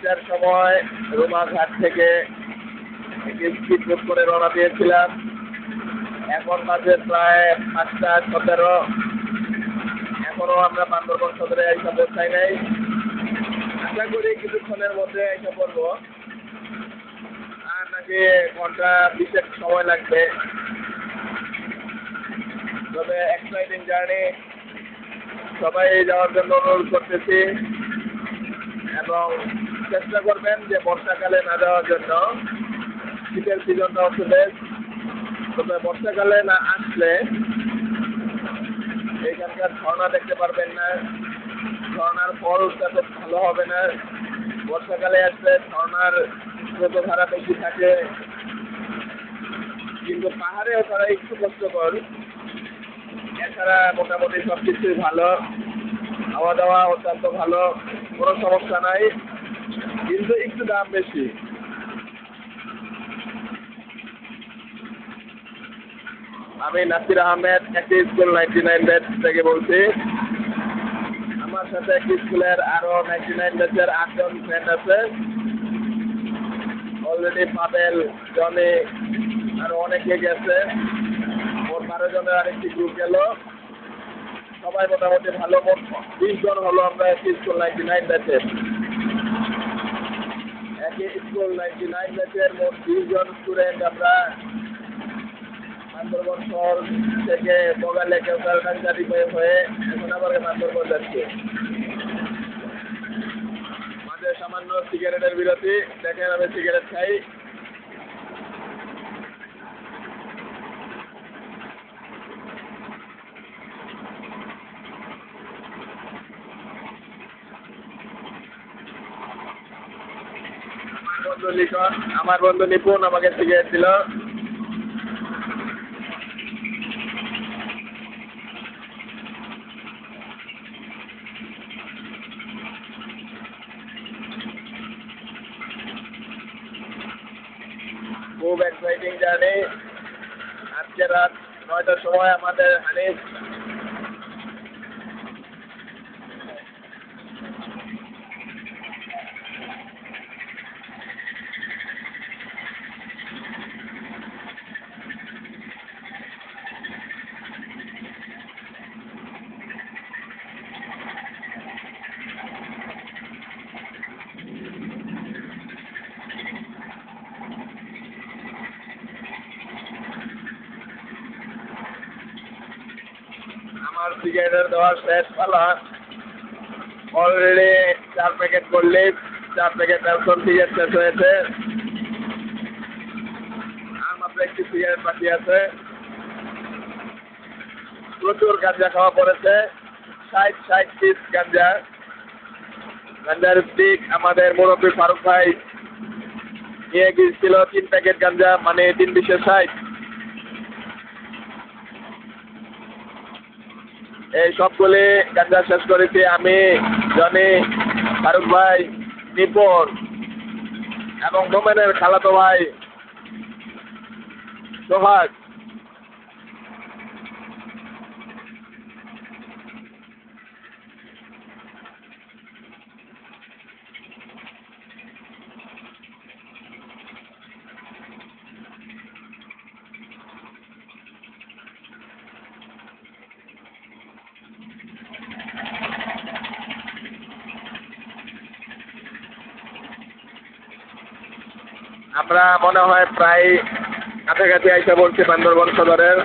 দুইটার সময় রুমাঘাট থেকে স্পিড বোট করে রওনা দিয়েছিলাম। এখন বাজে প্রায় 5:17। এখনো আমরা বান্দরবান সদরে এসে পৌঁছাই নাই। আশা করি কিছুক্ষণের মধ্যে এসে পড়বো। আর নাকি ঘন্টা 20 সময় লাগবে। তবে এক্সাইটিং জার্নি, সবাই যাওয়ার জন্য অনুরোধ করতেছি এবং চেষ্টা করবেন যে বর্ষাকালে না যাওয়ার জন্য। শীতের সিজনটা হচ্ছে বেস্ট। তবে বর্ষাকালে না আসলে এইখানকার ঝর্ণা দেখতে পারবেন না, ঝর্ণার ফলটা তো ভালো হবে না। বর্ষাকালে আসলে ঝর্ণার স্রোতধারা বেশি থাকে, কিন্তু পাহাড়ে ওঠাটা একটু কষ্টকর। এছাড়া মোটামুটি সব কিছুই ভালো, খাওয়া দাওয়া অত্যন্ত ভালো, কোনো সমস্যা নাই, কিন্তু একটু দাম বেশি। আমি নাসির আহমেদ, একটি স্কুল 99 ব্যাচ থেকে বলছি। আমার সাথে একটি স্কুলের আরো 99 ব্যাচের 8 জন ফ্রেন্ড আছে। অলরেডি পাবেল, জনি আরো অনেকে গেছে। ওর 12 জনের আরেকটি গ্রুপ গেল। সবাই মোটামুটি ভালো, মোট 20 জন হলো আমরা একটি স্কুল 99 ব্যাচের। একই স্কুল 99 ব্যাচের মোট 20 জন স্টুডেন্ট আমরা বান্দরবান শহর থেকে বগালে কেওকারডাঙ্গা হয়ে এখন আবার বান্দরবান যাচ্ছি। মাঝে সামান্য সিগারেটের বিরতি। দেখেন আমি সিগারেট খাই। আমার বন্ধু নিপুণ আমাকে সিগারেট দিল। খুব এক্সাইটিং জার্নি। আজকে রাত 9টার সময় আমাদের হানিফ আমার সিগারেটের দেওয়ার শেষ পালা। অলরেডি 4 প্যাকেট করলে 4 প্যাকেট নেলসন সিগারেট শেষ হয়েছে। আর মাত্র একটি সিগারেট বাকি আছে। প্রচুর গাঁজা খাওয়া পড়েছে, 60 পিস গাঁজা। গাঁজার স্টিক আমাদের মুরব্বী ফারুক ভাই নিয়ে গিয়েছিল 3 প্যাকেট গাঁজা, মানে 3 পিসে 60। এই সবগুলি গাঁজা শেষ করেছি আমি, জনি, ফারুক ভাই, নিপুণ এবং মোমেনের খালাতো ভাই সোহাগ। আমরা মনে হয় প্রায় কাছাকাছি আইসা বলছি বান্দরবান সদরের।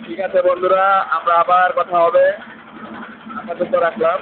ঠিক আছে বন্ধুরা, আমরা আবার কথা হবে। আপাতত রাখলাম।